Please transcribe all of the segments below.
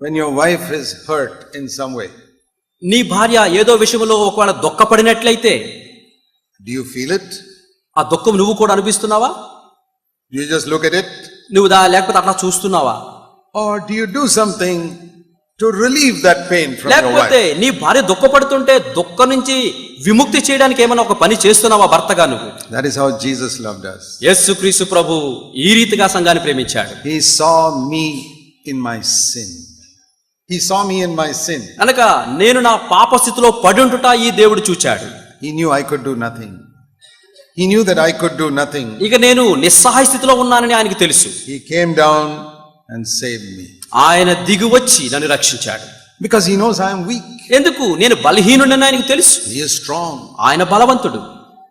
when your wife is hurt in some way, నీ భార్య ఏదో విషయంలో ఒకవేళ దుఃఖపడినట్లయితే do you feel it? ఆ దుఃఖం నువ్వు కూడా అనిపిస్తున్నావా? Do you just look at it? నువ్వు లేకపోతే అట్లా చూస్తున్నావా? Or do you do something to relieve that pain from your లేకపోతే wife? నీ భార్య దుఃఖపడుతుంటే దుఃఖం నుంచి విముక్తి చేయడానికి ఏమైనా ఒక పని చేస్తున్నావా భర్తగా నువ్వు? That is how Jesus loved us. యేసుక్రీస్తు ప్రభు ఈ రీతిగా సంఘాన్ని ప్రేమించాడు. He saw me in my sin. He saw me in my sin. అనగా నేను నా పాప స్థితిలో పడుంటుట ఈ దేవుడు చూచాడు. He knew I could do nothing. He knew that I could do nothing. ఇక నేను నిస్సహాయ స్థితిలో ఉన్నానని ఆయనకు తెలుసు. He came down and saved me. ఆయన దిగి వచ్చి నన్ను రక్షించాడు. Because he knows I am weak. ఎందుకు? నేను బలహీనుడని ఆయనకు తెలుసు. He is strong. ఆయన బలవంతుడు.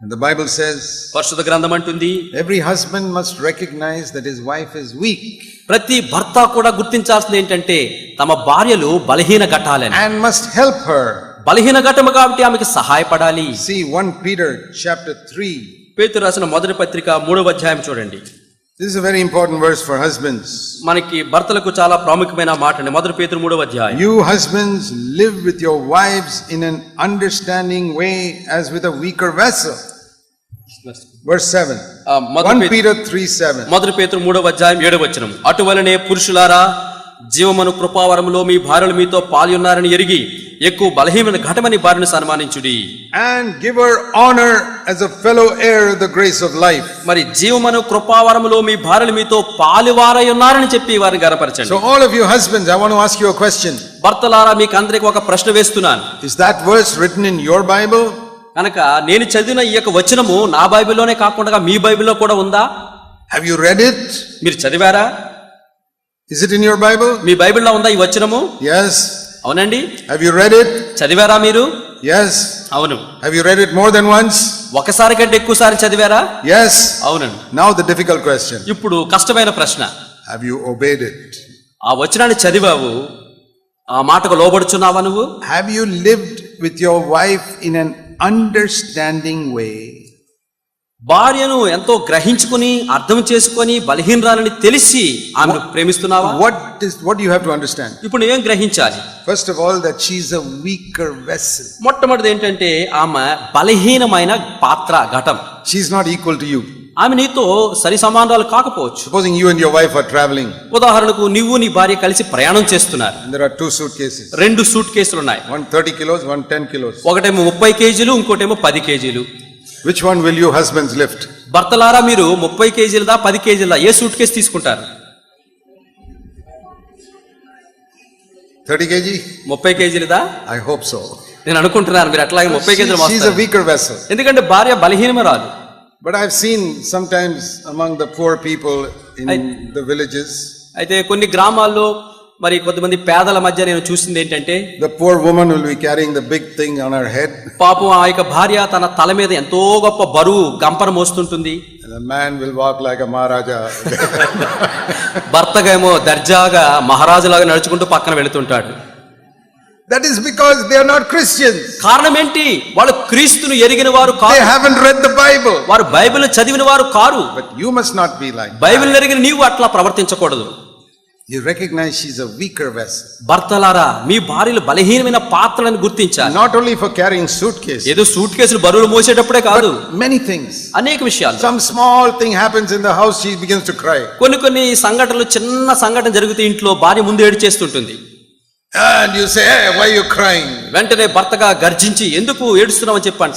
And the Bible says, పరిశుద్ధ గ్రంథం అంటుంది, every husband must recognize that his wife is weak. ప్రతి భర్త కూడా గుర్తించాల్సింది ఏంటంటే తమ భార్యలు బలహీన ఘటాలని. And must help her. బలహీన ఘటము కాబట్టి ఆమెకి సహాయపడాలి. See 1 Peter chapter 3. పేతురు రాసిన మొదటి పత్రిక 3వ అధ్యాయం చూడండి. This is a very important verse for husbands. మనకి భర్తలకు చాలా ప్రాముఖ్యమైన మాట అండి. మొదటి పేతురు 3వ అధ్యాయం. You husbands live with your wives in an understanding way as with a weaker vessel. Verse 7. 1 Peter 3:7. మొదటి పేతురు 3వ అధ్యాయం 7వ వచనం. అటువలనే పురుషులారా జీవమను కృపావరములో మీ భార్యలు మీతో పాల్గొన్నారని ఎరిగి ఎక్కువ బలహీనమైన ఘటమని భార్యను సన్మానించుడి. And give her honor as a fellow heir of the grace of life. మరి జీవమను కృపావరములో మీ భార్యలు మీతో పాలువారై ఉన్నారని చెప్పి వారిని గనపరచండి. So all of you husbands, I want to ask you a question. భర్తలారా మీకు అందరికి ఒక ప్రశ్న వేస్తున్నాను. Is that verse written in your Bible? కనుక నేను చదివిన ఈ యొక్క వచనము నా బైబిల్లోనే కాకుండా మీ బైబిల్లో కూడా ఉందా? Have you read it? మీరు చదివారా? Is it in your Bible? మీ బైబిల్లో ఉందా ఈ వచనము? Yes. అవునండి. Have you read it? చదివారా మీరు? Yes. అవును. Have you read it more than once? ఒకసారి కంటే ఎక్కువ సారి చదివారా? Yes. అవునండి. Now the difficult question. ఇప్పుడు కష్టమైన ప్రశ్న. Have you obeyed it? ఆ వచనాన్ని చదివావు, ఆ మాటకు లోబడుచున్నావా నువ్వు? Have you lived with your wife in an understanding way? భార్యను ఎంతో గ్రహించుకుని అర్థం చేసుకుని బలహీనరాలని తెలిసి ఆమెను ప్రేమిస్తున్నావా? What do you have to understand? ఇప్పుడు నువ్వేం గ్రహించాలి? First of all, that she is a weaker vessel. మొట్టమొదటిది ఏంటంటే ఆమె బలహీనమైన పాత్ర ఘటం. She is not equal to you. ఆమె నీతో సరి సమానాలు కాకపోవచ్చు. Supposing you and your wife are traveling. ఉదాహరణకు నువ్వు నీ భార్య కలిసి ప్రయాణం చేస్తున్నారు. There are 2 suitcases. 2 సూట్ కేసులు ఉన్నాయి. One 30 kilos, one 10 kilos. ఒకటేమో 30 కేజీలు, ఇంకోటేమో 10 కేజీలు. Which one will you husbands lift? భర్తలారా మీరు 30 కేజీలదా 10 కేజీలదా ఏ సూట్ కేసు తీసుకుంటారు? 30 kg? 30 కేజీలదా? I hope so. నేను అనుకుంటున్నాను మీరు అట్లాగే 30 కేజీలు She is a మోస్తారు. weaker vessel. ఎందుకంటే భార్య బలహీనమరాలు. But I've seen sometimes among the poor people in the villages. అయితే కొన్ని గ్రామాల్లో మరి కొంతమంది పేదల మధ్య నేను చూసింది ఏంటంటే the poor woman will be carrying the big thing on her head. పాపం ఆ యొక్క భార్య తన తల మీద ఎంతో గొప్ప బరువు గంపన మోస్తుంటుంది. And the man will walk like a maharaja. భర్తగేమో దర్జాగా మహారాజులాగా నడుచుకుంటూ పక్కన వెళుతుంటాడు. That is because they are not Christians. కారణం ఏంటి? వాళ్ళు క్రీస్తును ఎరిగిన వారు కాదు. They haven't read the Bible. వారు బైబిల్ చదివిన వారు car. But you must not be like Bible ఎరిగిన నీవు అట్లా ప్రవర్తించకూడదు. You recognize she's a weaker vessel. భర్తలారా మీ భార్యలు బలహీనమైన పాత్రలను గుర్తించాలి. Not only for carrying suitcases. ఏదో సూట్ కేసులు బరువులు మోసేటప్పుడే కాదు. Many things. అనేక విషయాలు. Some small thing happens in the house, she begins to cry. కొన్ని సంఘటనలు, చిన్న సంఘటన జరిగితే ఇంట్లో భార్య ముందు ఏడ్చేస్తుంటుంది. And you say, hey, why are you crying? వెంటనే భర్తగా గర్జించి ఎందుకు ఏడుస్తున్నావని చెప్పంట.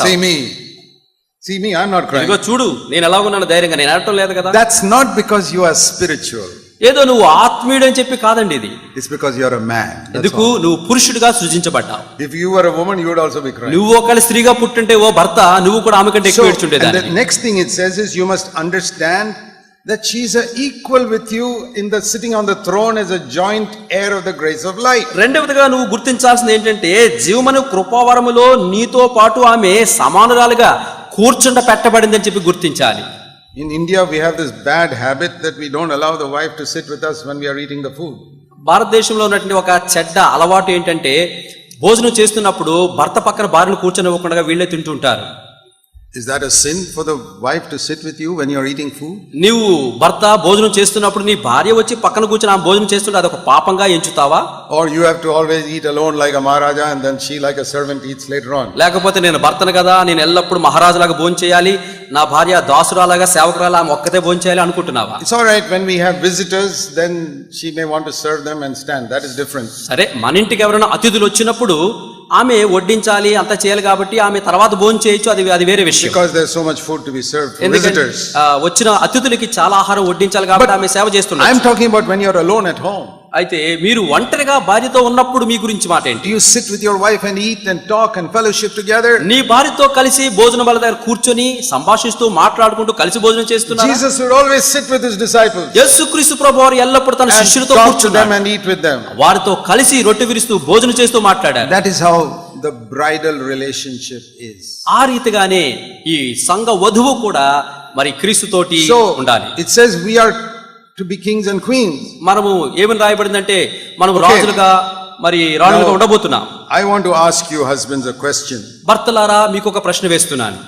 See me, I'm not crying. ఇదిగో చూడు నేను ఎలా ఉన్నాను ధైర్యంగా, నేను ఏడటం లేదు కదా. That's not because you are spiritual. ఏదో నువ్వు ఆత్మీయుడు అని చెప్పి కాదండి ఇది. It's because you are a man. ఎందుకు? నువ్వు పురుషుడిగా సృజించబడ్డావు. If you were a woman, you would also be crying. నువ్వు ఒకవేళ స్త్రీగా పుట్టుంటే ఓ భర్త నువ్వు కూడా ఆమె కంటే ఎక్కువ ఏడ్చుండేదాన్ని. And the next thing it says is you must understand that she is equal with you in the sitting on the throne as a joint heir of the grace of life. రెండవదిగా నువ్వు గుర్తించాల్సింది ఏంటంటే జీవమను కృపావరములో నీతో పాటు ఆమె సమానురాలుగా కూర్చుండ పెట్టబడిందని చెప్పి గుర్తించాలి. In India we have this bad habit that we don't allow the wife to sit with us when we are eating the food. భారతదేశంలో ఉన్నటువంటి ఒక చెడ్డ అలవాటు ఏంటంటే భోజనం చేస్తున్నప్పుడు భర్త పక్కన భార్యను కూర్చొనివ్వకుండా వీళ్ళే తింటుంటారు. Is that a sin for the wife to sit with you when you are eating food? నీవు భర్త భోజనం చేస్తున్నప్పుడు నీ భార్య వచ్చి పక్కన కూర్చొని ఆ భోజనం చేస్తుంటే అదొక పాపంగా ఎంచుతావా? Or you have to always eat alone like a maharaja and then she like a servant eats later on? లేకపోతే నేను భర్తను కదా, నేను ఎల్లప్పుడు మహారాజులాగా భోజనం చేయాలి, నా భార్య దాసురాలాగా సేవకురాలా ఆమె ఒక్కతే భోజనం చేయాలి అనుకుంటున్నావా? It's all right when we have visitors, then she may want to serve them and stand. That is different. సరే, మన ఇంటికి ఎవరైనా అతిథులు వచ్చినప్పుడు ఆమె వడ్డించాలి అంత చేయాలి కాబట్టి ఆమె తర్వాత భోజనం చేయొచ్చు, అది వేరే విషయం. Because there's so much food to be served for visitors. వచ్చిన అతిథులకి చాలా ఆహారం వడ్డించాలి కాబట్టి ఆమె సేవ చేస్తున్నారు. I'm talking about when you're alone at home. అయితే మీరు ఒంటరిగా భార్యతో ఉన్నప్పుడు మీ గురించి మాట ఏంటి? Do you sit with your wife and eat and talk and fellowship together? నీ భార్యతో కలిసి భోజన బల్ల దగ్గర కూర్చొని సంభాషిస్తూ మాట్లాడుకుంటూ కలిసి భోజనం చేస్తున్నారు. Jesus would always sit with his disciples. యేసుక్రీస్తు ప్రభువారు ఎల్లప్పుడూ తన శిష్యులతో కూర్చున్నారు, and eat with them. వారితో కలిసి రొట్టె విరుస్తూ భోజనం చేస్తూ మాట్లాడారు. That is how the bridal relationship is. ఆ రీతిగానే ఈ సంఘ వధువు కూడా మరి క్రీస్తుతోటి ఉండాలి. It says we are to be kings and queens. మనము ఏమని రాయబడిందంటే మనము రాజులుగా మరి రాణులుగా ఉండబోతున్నాం. I want to ask you husbands a question. భర్తలారా మీకు ఒక ప్రశ్న వేస్తున్నాను.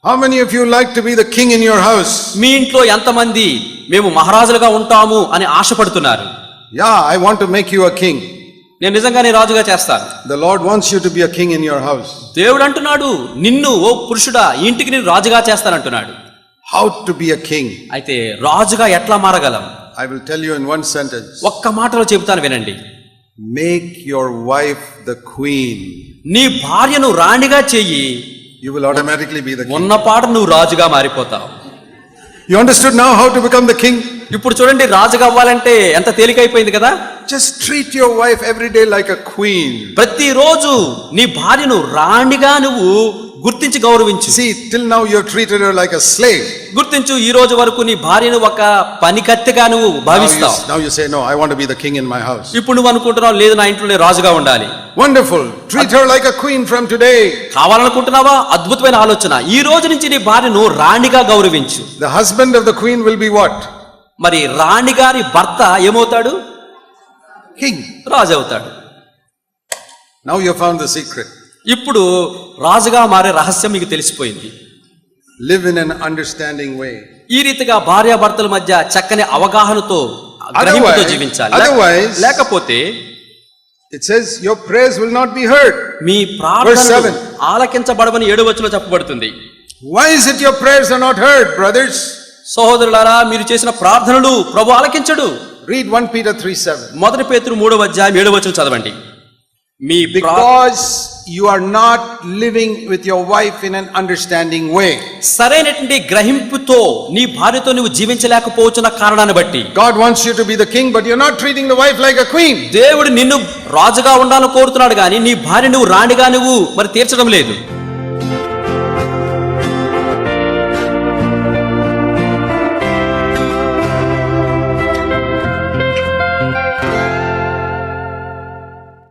How many of you like to be the king in your house? మీ ఇంట్లో ఎంతమంది మేము మహారాజులుగా ఉంటాము అని ఆశపడుతున్నారు? Yeah, I want to make you a king. నేను నిజంగానే రాజుగా చేస్తాను. The Lord wants you to be a king in your house. దేవుడు అంటున్నాడు నిన్ను ఓ పురుషుడా ఈ ఇంటికి నేను రాజుగా చేస్తానంటున్నాడు. How to be a king? అయితే రాజుగా ఎట్లా మారగలం? I will tell you in one sentence. ఒక్క మాటలో చెబుతాను వినండి. Make your wife the queen. నీ భార్యను రాణిగా చెయ్యి. You will automatically be the king. ఉన్నపాటు నువ్వు రాజుగా మారిపోతావు. You understood now how to become the king? ఇప్పుడు చూడండి రాజుగా అవ్వాలంటే ఎంత తేలికైపోయింది కదా. Just treat your wife every day like a queen. ప్రతిరోజు నీ భార్యను రాణిగా నువ్వు గుర్తించి గౌరవించు. See, till now you have treated her like a slave. గుర్తించు ఈ రోజు వరకు నీ భార్యను ఒక పనికత్తెగా నువ్వు భావిస్తావు. Now you say no, I want to be the king in my house. ఇప్పుడు నువ్వు అనుకుంటున్నావు లేదు నా ఇంట్లోనే రాజుగా ఉండాలి. Wonderful. Treat her like a queen from today. కావాలనుకుంటున్నావా? అద్భుతమైన ఆలోచన. ఈ రోజు నుంచి నీ భార్యను రాణిగా గౌరవించు. The husband of the queen will be what? మరి రాణి గారి భర్త ఏమవుతాడు? King. రాజు అవుతాడు. Now you have found the secret. ఇప్పుడు రాజుగా మారే రహస్యం మీకు తెలిసిపోయింది. Live in an understanding way. ఈ రీతిగా భార్యాభర్తల మధ్య చక్కని అవగాహనతో గ్రహింపుతో జీవించాలి. లేకపోతే it says your prayers will not be heard. మీ ప్రార్థనలు ఆలకించబడవని 7వ వచనంలో చెప్పబడుతుంది. Why is it your prayers are not heard, brothers? సహోదరులారా మీరు చేసిన ప్రార్థనలు ప్రభువు ఆలకించడు. Read 1 Peter 3:7. మొదటి పేతురు 3వ అధ్యాయం 7వ వచనం చదవండి. Because you are not living with your wife in an understanding way. సరైనటువంటి గ్రహింపుతో నీ భార్యతో నువ్వు జీవించలేకపోతున్న కారణాన్ని బట్టి God wants you to be the king, but you're not treating the wife like a queen. దేవుడు నిన్ను రాజుగా ఉండాలని కోరుతున్నాడు కానీ నీ భార్య నువ్వు రాణిగా నువ్వు మరి తీర్చడం లేదు.